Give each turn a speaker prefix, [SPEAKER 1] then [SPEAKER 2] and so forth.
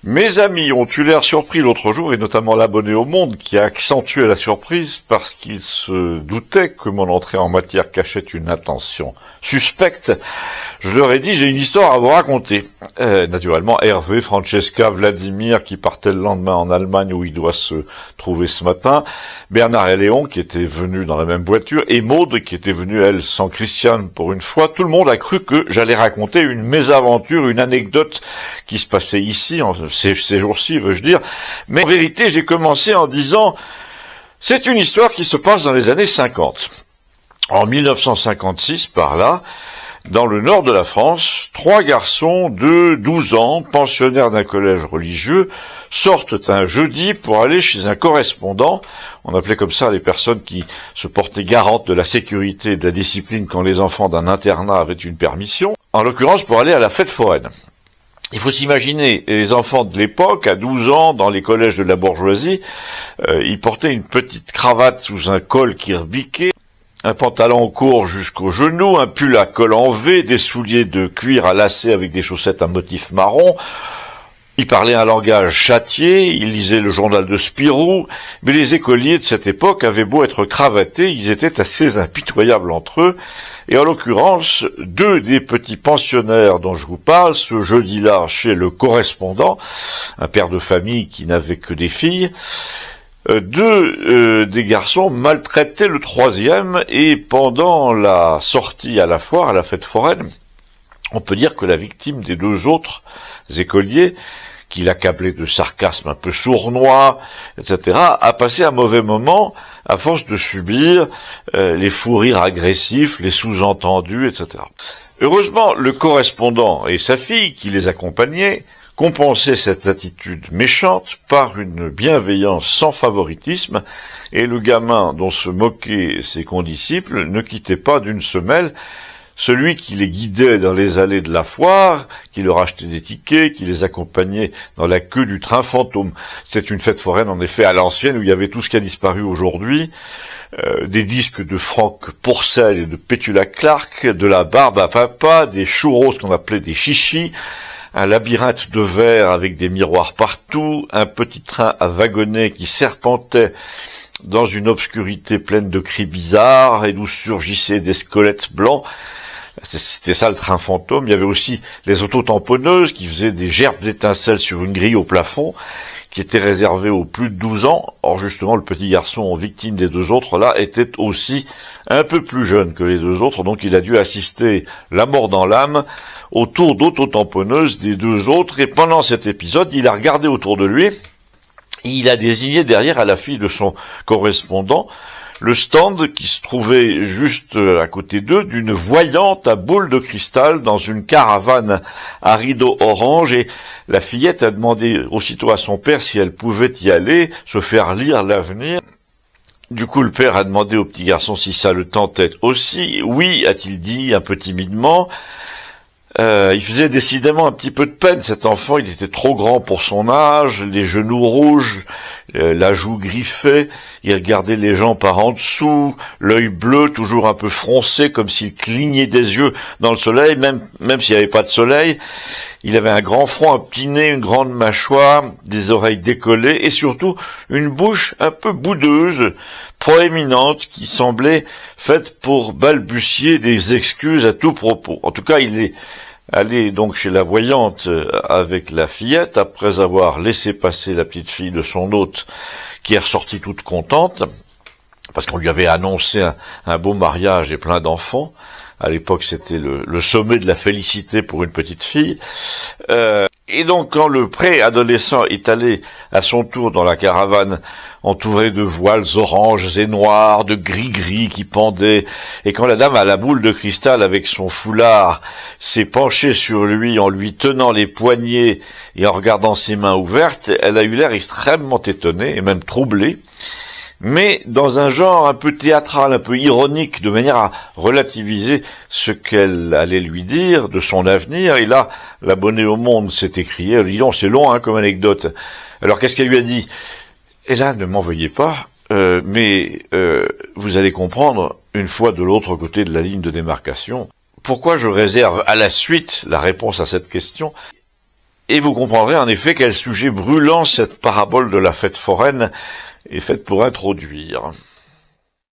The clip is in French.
[SPEAKER 1] Mes amis ont eu l'air surpris l'autre jour, et notamment l'abonné au Monde, qui a accentué la surprise parce qu'il se doutait que mon entrée en matière cachait une intention suspecte. Je leur ai dit, j'ai une histoire à vous raconter. Naturellement, Hervé, Francesca, Vladimir, qui partait le lendemain en Allemagne où il doit se trouver ce matin, Bernard et Léon, qui étaient venus dans la même voiture, et Maude, qui était venue, elle, sans Christiane pour une fois. Tout le monde a cru que j'allais raconter une mésaventure, une anecdote qui se passait ici, ces jours-ci, veux-je dire. Mais en vérité, j'ai commencé en disant, c'est une histoire qui se passe dans les années 50. En 1956, par là, dans le nord de la France, 3 garçons de 12 ans, pensionnaires d'un collège religieux, sortent un jeudi pour aller chez un correspondant. On appelait comme ça les personnes qui se portaient garantes de la sécurité et de la discipline quand les enfants d'un internat avaient une permission. En l'occurrence, pour aller à la fête foraine. Il faut s'imaginer, les enfants de l'époque, à 12 ans, dans les collèges de la bourgeoisie, ils portaient une petite cravate sous un col qui rebiquait, un pantalon court jusqu'aux genoux, un pull à col en V, des souliers de cuir à lacets avec des chaussettes à motif marron. Ils parlaient un langage châtié, ils lisaient le journal de Spirou, mais les écoliers de cette époque avaient beau être cravatés, ils étaient assez impitoyables entre eux, et en l'occurrence, 2 des petits pensionnaires dont je vous parle, ce jeudi-là chez le correspondant, un père de famille qui n'avait que des filles, 2 des garçons maltraitaient le 3e, et pendant la sortie à la foire, à la fête foraine, on peut dire que la victime des 2 autres écoliers, qui l'accablaient de sarcasme un peu sournois, etc., a passé un mauvais moment à force de subir les fous rires agressifs, les sous-entendus, etc. Heureusement, le correspondant et sa fille, qui les accompagnaient, compensaient cette attitude méchante par une bienveillance sans favoritisme, et le gamin dont se moquaient ses condisciples ne quittait pas d'une semelle celui qui les guidait dans les allées de la foire, qui leur achetait des tickets, qui les accompagnait dans la queue du train fantôme. C'est une fête foraine, en effet, à l'ancienne, où il y avait tout ce qui a disparu aujourd'hui, des disques de Franck Pourcel et de Petula Clark, de la barbe à papa, des churros qu'on appelait des chichis, un labyrinthe de verre avec des miroirs partout, un petit train à wagonnets qui serpentait dans une obscurité pleine de cris bizarres et d'où surgissaient des squelettes blancs. C'était ça le train fantôme. Il y avait aussi les autotamponneuses qui faisaient des gerbes d'étincelles sur une grille au plafond, qui était réservée aux plus de 12 ans. Or justement, le petit garçon victime des 2 autres là était aussi un peu plus jeune que les 2 autres, donc il a dû assister la mort dans l'âme au tour d'autotamponneuses des 2 autres. Et pendant cet épisode, il a regardé autour de lui. Il a désigné derrière à la fille de son correspondant le stand qui se trouvait juste à côté d'eux d'une voyante à boules de cristal dans une caravane à rideaux orange, et la fillette a demandé aussitôt à son père si elle pouvait y aller, se faire lire l'avenir. Du coup, le père a demandé au petit garçon si ça le tentait aussi. Oui, a-t-il dit un peu timidement. Il faisait décidément un petit peu de peine, cet enfant, il était trop grand pour son âge, les genoux rouges, la joue griffée, il regardait les gens par en dessous, l'œil bleu toujours un peu froncé, comme s'il clignait des yeux dans le soleil, même s'il n'y avait pas de soleil. Il avait un grand front, un petit nez, une grande mâchoire, des oreilles décollées, et surtout une bouche un peu boudeuse, proéminente, qui semblait faite pour balbutier des excuses à tout propos. En tout cas, il est allé donc chez la voyante avec la fillette, après avoir laissé passer la petite fille de son hôte, qui est ressortie toute contente, parce qu'on lui avait annoncé un beau mariage et plein d'enfants. À l'époque, c'était le sommet de la félicité pour une petite fille. Et donc, quand le préadolescent est allé à son tour dans la caravane, entouré de voiles oranges et noirs, de gris-gris qui pendaient, et quand la dame à la boule de cristal avec son foulard s'est penchée sur lui en lui tenant les poignets et en regardant ses mains ouvertes, elle a eu l'air extrêmement étonnée et même troublée, mais dans un genre un peu théâtral, un peu ironique, de manière à relativiser ce qu'elle allait lui dire de son avenir. Et là, l'abonné au Monde s'est écrié, disons, c'est long comme anecdote. Alors qu'est-ce qu'elle lui a dit? Et là, ne m'en veuillez pas, mais vous allez comprendre, une fois de l'autre côté de la ligne de démarcation, pourquoi je réserve à la suite la réponse à cette question. Et vous comprendrez en effet quel sujet brûlant cette parabole de la fête foraine est faite pour introduire.